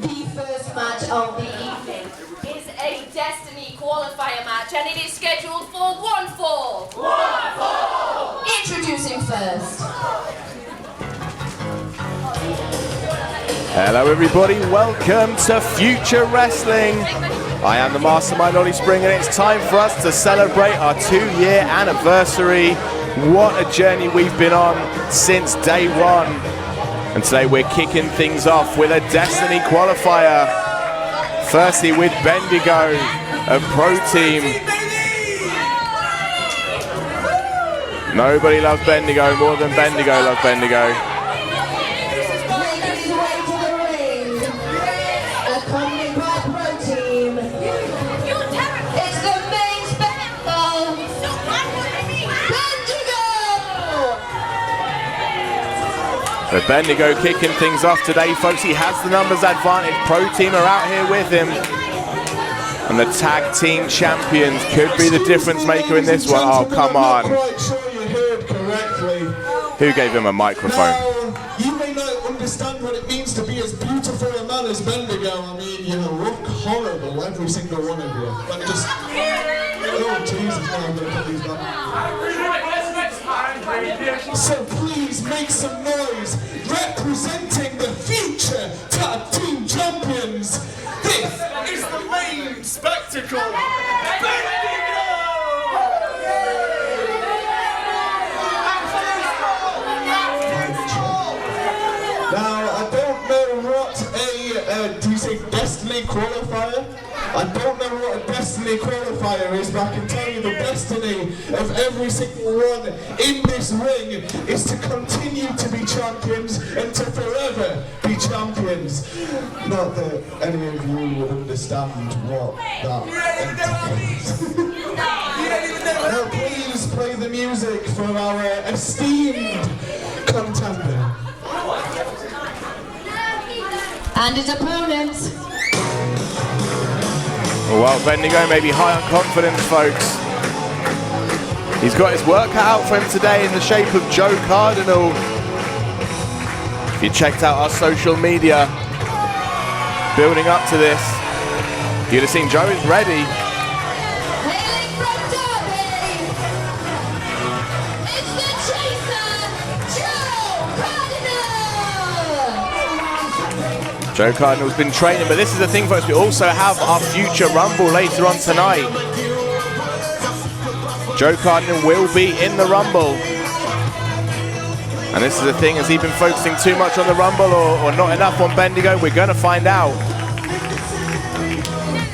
The first match of the evening is a Destiny qualifier match, and it is scheduled for one fall. Introducing first. Hello everybody, welcome to FUTR Wrestling. I am the Mastermind, Olie Spring, and it's time for us to celebrate our 2-year anniversary. What a journey we've been on since day one. And today we're kicking things off with a Destiny qualifier. Firstly with Bendigo of Pro Team. Nobody loves Bendigo more than Bendigo loves Bendigo. Accompanied by Pro Team. It's the Main Spectacle Bendigo! But Bendigo kicking things off today, folks. He has the numbers advantage. Pro Team are out here with him. And the tag team champions could be the difference maker in this one. Oh, come on. I'm not quite sure you heard correctly. Who gave him a microphone? Now, you may not understand what it means to be as beautiful a man as Bendigo. I mean, you look horrible, every single one of you. But just, oh Jesus, now I'm going to put these back. So please make some noise, representing the future tag team champions. This is the Main Spectacle Bendigo! Now, I don't know what do you say Destiny qualifier? I don't know what a Destiny qualifier is, but I can tell you the destiny of every single one in this ring is to continue to be champions and to forever be champions. Not that any of you would understand what that entails. Now please play the music for our esteemed contender. And his opponent. Well, Bendigo may be high on confidence, folks. He's got his work cut out for him today in the shape of Joe Cardinal. If you checked out our social media building up to this, you'd have seen Joe is ready. Hailing from Derby, it's the chaser, Joe Cardinal! Joe Cardinal's been training, but this is the thing, folks. We also have our FUTR Rumble later on tonight. Joe Cardinal will be in the Rumble. And this is the thing, has he been focusing too much on the Rumble or not enough on Bendigo? We're going to find out.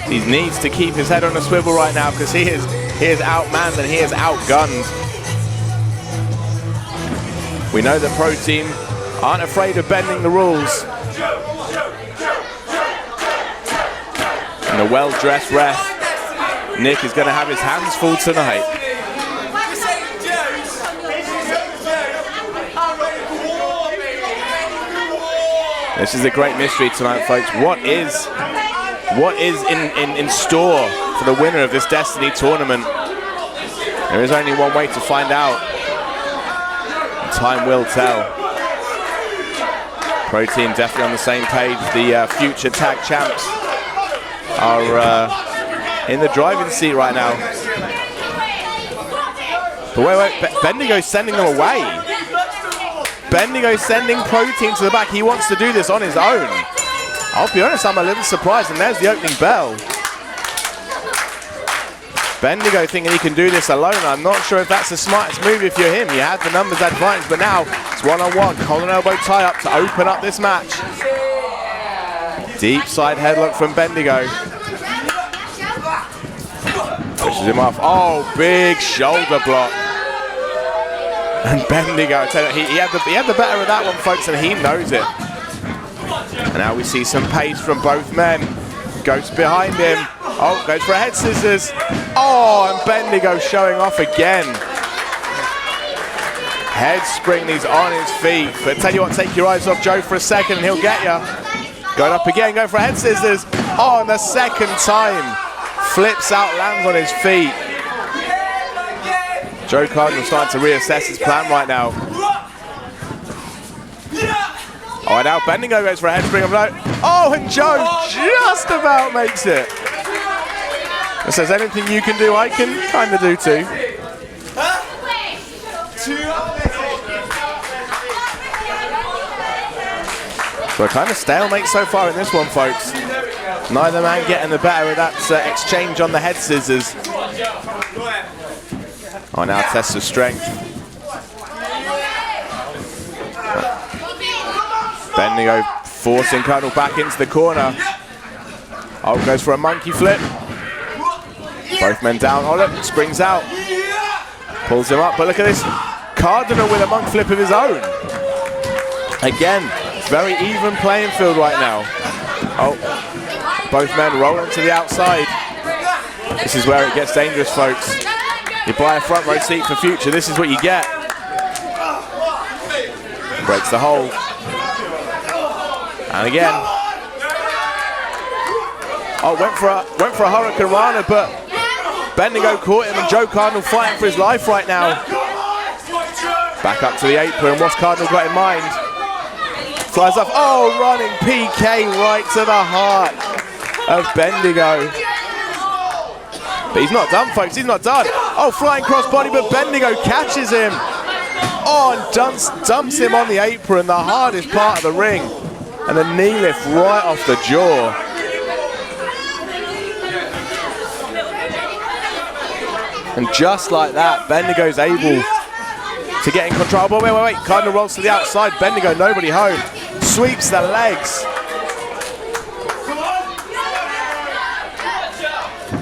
He needs to keep his head on a swivel right now because he is outmanned and he is outgunned. We know that Pro Team aren't afraid of bending the rules. And the well-dressed ref, Nick, is going to have his hands full tonight. This is a great mystery tonight, folks. What is in store for the winner of this Destiny tournament? There is only one way to find out. Time will tell. Pro Team definitely on the same page. The future tag champs are in the driving seat right now. But wait, Bendigo's sending them away. Bendigo sending Pro Team to the back. He wants to do this on his own. I'll be honest, I'm a little surprised, and there's the opening bell. Bendigo thinking he can do this alone. I'm not sure if that's the smartest move if you're him. You had the numbers advantage, but now it's one-on-one. Collar elbow tie-up to open up this match. Deep side headlock from Bendigo. Pushes him off. Oh, big shoulder block. And Bendigo, I tell you, he had the better of that one, folks, and he knows it. And now we see some pace from both men. Goes behind him. Oh, goes for a head scissors. Oh, and Bendigo showing off again. Head spring, he's on his feet. But tell you what, take your eyes off Joe for a second and he'll get you. Going up again, going for a head scissors. Oh, and the second time. Flips out, lands on his feet. Joe Cardinal starting to reassess his plan right now. Oh, and now Bendigo goes for a head spring. Oh, and Joe just about makes it. If there's anything you can do, I can kind of do too. So a kind of stalemate so far in this one, folks. Neither man getting the better of that exchange on the head scissors. Oh, now tests of strength. Bendigo forcing Cardinal back into the corner. Oh, goes for a monkey flip. Both men down. Oh, look, springs out. Pulls him up, but look at this. Cardinal with a monk flip of his own. Again, very even playing field right now. Oh, both men rolling to the outside. This is where it gets dangerous, folks. You buy a front row seat for future, this is what you get. Breaks the hold. And again. Oh, went for a Hurricane Rana, but Bendigo caught him, and Joe Cardinal fighting for his life right now. Back up to the apron. What's Cardinal got in mind? Flies off. Oh, running PK right to the heart of Bendigo. But he's not done, folks. He's not done. Oh, flying crossbody, but Bendigo catches him. Oh, and dumps him on the apron, the hardest part of the ring. And a knee lift right off the jaw. And just like that, Bendigo's able to get in control. But wait. Cardinal rolls to the outside. Bendigo, nobody home. Sweeps the legs.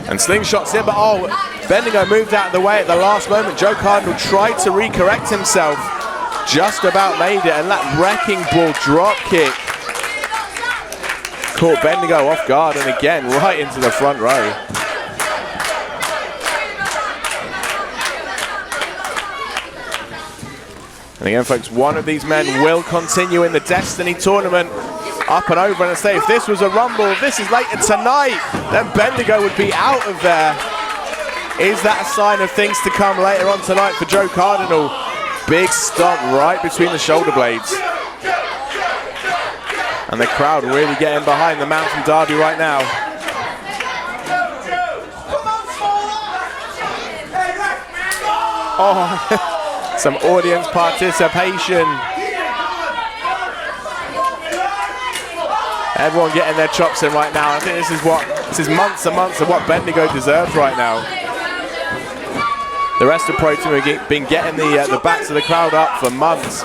And slingshots him, but oh, Bendigo moved out of the way at the last moment. Joe Cardinal tried to recorrect himself. Just about made it, and that wrecking ball drop kick caught Bendigo off guard, and again, right into the front row. And again, folks, one of these men will continue in the Destiny tournament. Up and over and say, if this was a Rumble, if this is later tonight, then Bendigo would be out of there. Is that a sign of things to come later on tonight for Joe Cardinal? Big stomp right between the shoulder blades. And the crowd really getting behind the man from Derby right now. Oh, some audience participation. Everyone getting their chops in right now. I think this is months and months of what Bendigo deserves right now. The rest of Pro Team have been getting the backs of the crowd up for months.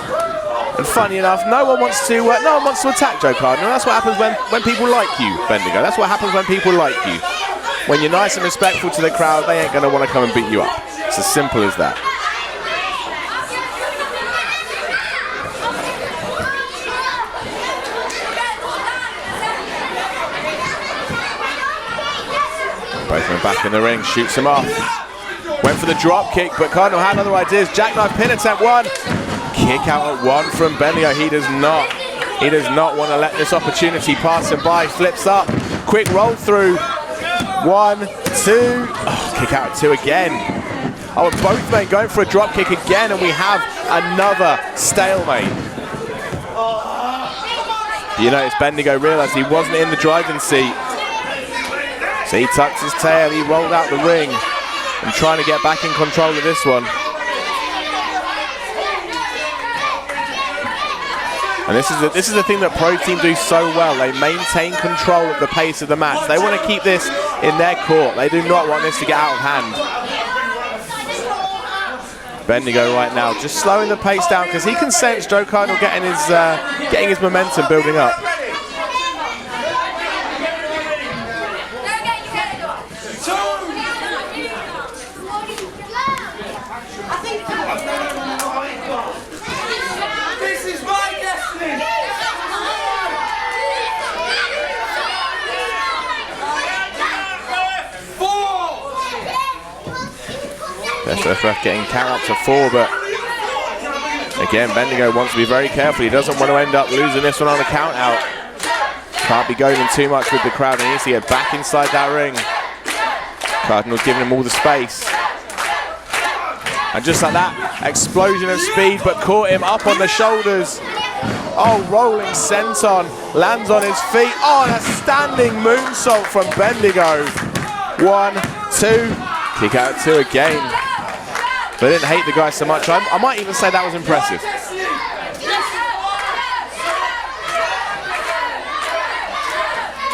And funny enough, no one wants to attack Joe Cardinal. That's what happens when people like you, Bendigo. That's what happens when people like you. When you're nice and respectful to the crowd, they ain't going to want to come and beat you up. It's as simple as that. Both men back in the ring, shoots him off. Went for the drop kick, but Cardinal had other ideas. Jackknife pin attempt, one. Kick out at one from Bendigo. He does not want to let this opportunity pass him by. Flips up, quick roll through. 1, 2. Oh, kick out at 2 again. Oh, and both men going for a drop kick again, and we have another stalemate. You notice Bendigo realized he wasn't in the driving seat. So he tucks his tail, he rolled out the ring and trying to get back in control of this one. And this is the thing that Pro Team do so well. They maintain control of the pace of the match. They want to keep this in their court. They do not want this to get out of hand. Bendigo right now just slowing the pace down because he can sense Joe Cardinal getting his momentum building up. Ref getting count up to 4, but again, Bendigo wants to be very careful. He doesn't want to end up losing this one on a count out. Can't be going in too much with the crowd. He needs to get back inside that ring. Cardinal's giving him all the space. And just like that, explosion of speed, but caught him up on the shoulders. Oh, rolling senton, lands on his feet. Oh, and a standing moonsault from Bendigo. 1, 2, kick out at 2 again. But I didn't hate the guy so much. I might even say that was impressive.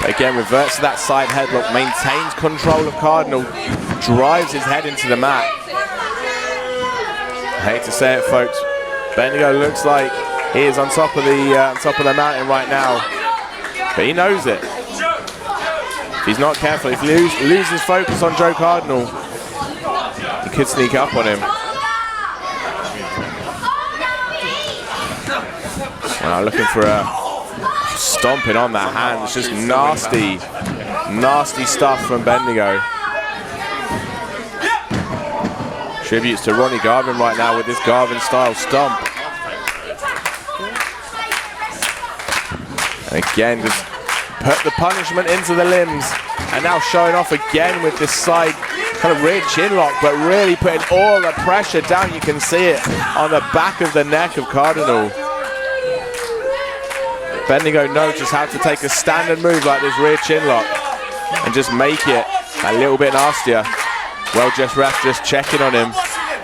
Again, reverts to that side headlock, maintains control of Cardinal, drives his head into the mat. I hate to say it, folks. Bendigo looks like he is on top of the mountain right now, but he knows it. If he's not careful, if he loses focus on Joe Cardinal, he could sneak up on him. Now looking for a stomping on that hand. It's just nasty, nasty stuff from Bendigo. Tributes to Ronnie Garvin right now with this Garvin style stomp. And again, just put the punishment into the limbs, and now showing off again with this side kind of rear chin lock, but really putting all the pressure down. You can see it on the back of the neck of Cardinal. Bendigo knows just how to take a standard move like this rear chin lock and just make it a little bit nastier. Well, just ref just checking on him.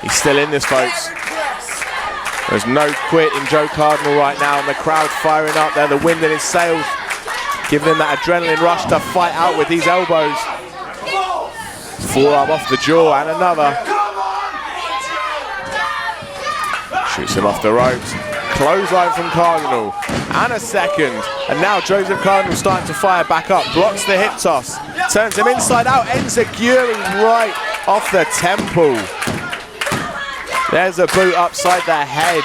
He's still in this, folks. There's no quit in Joe Cardinal right now, and the crowd firing up there, the wind in his sails, giving him that adrenaline rush to fight out with these elbows. Forearm off the jaw, and another. Shoots him off the ropes. Clothesline from Cardinal, and a second. And now Joseph Cardinal starting to fire back up. Blocks the hip toss, turns him inside out, ends a Guri right off the temple. There's a boot upside the head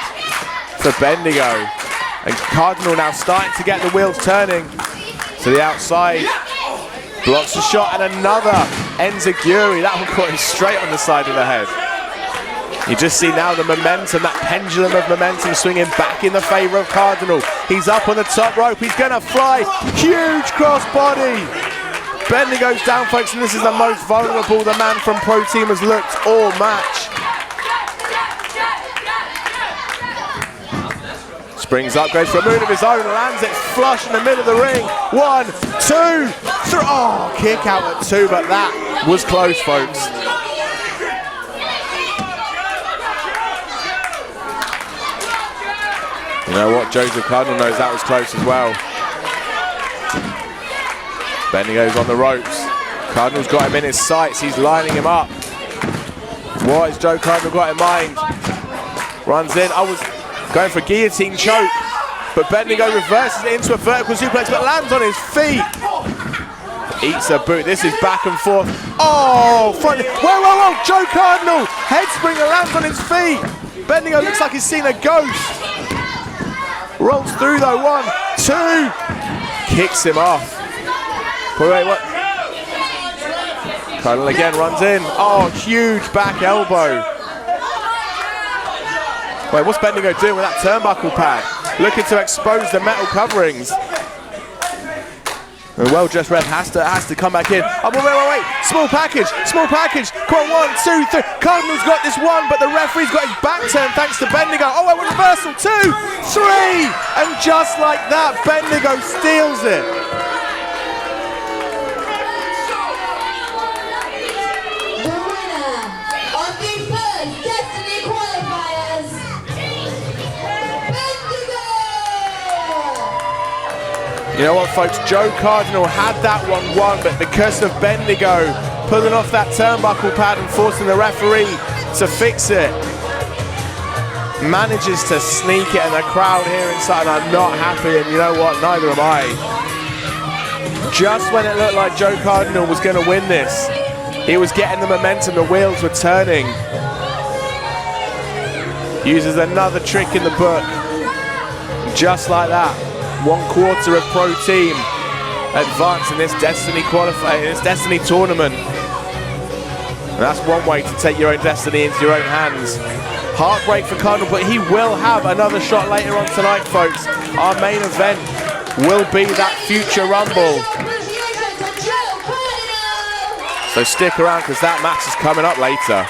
for Bendigo. And Cardinal now starting to get the wheels turning to the outside. Blocks the shot, and another ends a Guri. That one caught him straight on the side of the head. You just see now the momentum, that pendulum of momentum swinging back in the favor of Cardinal. He's up on the top rope, he's gonna fly. Huge cross body. Bendigo's down, folks, and this is the most vulnerable the man from Pro Team has looked all match. Springs up, goes for a move of his own, lands it flush in the middle of the ring. 1, 2, 3. Oh, kick out at 2, but that was close, folks. You know what? Joseph Cardinal knows that was close as well. Bendigo's on the ropes. Cardinal's got him in his sights. He's lining him up. What has Joe Cardinal got in mind? Runs in. I was going for guillotine choke, but Bendigo reverses it into a vertical suplex, but lands on his feet. Eats a boot. This is back and forth. Oh, front. Whoa, whoa, whoa. Joe Cardinal. Head springer lands on his feet. Bendigo looks like he's seen a ghost. Rolls through though, 1, 2, kicks him off. Wait, what? Cardinal again runs in. Oh, huge back elbow. Wait, what's Bendigo doing with that turnbuckle pad? Looking to expose the metal coverings. The well-dressed ref has to come back in. Oh, wait. Small package. Come on, 1, 2, 3. Cardinal's got this one, but the referee's got his back turned thanks to Bendigo. Oh, a reversal. 2, 3. And just like that, Bendigo steals it. The winner of the first Destiny qualifiers, Bendigo! You know what, folks? Joe Cardinal had that one won, but because of Bendigo pulling off that turnbuckle pad and forcing the referee to fix it, manages to sneak it, and the crowd here inside are not happy, and you know what? Neither am I. Just when it looked like Joe Cardinal was going to win this, he was getting the momentum, the wheels were turning. Uses another trick in the book. Just like that. 1/4 of Pro Team advance in this Destiny qualifier, this Destiny tournament. And that's one way to take your own destiny into your own hands. Heartbreak for Cardinal, but he will have another shot later on tonight, folks. Our main event will be that FUTR Rumble. So stick around, because that match is coming up later.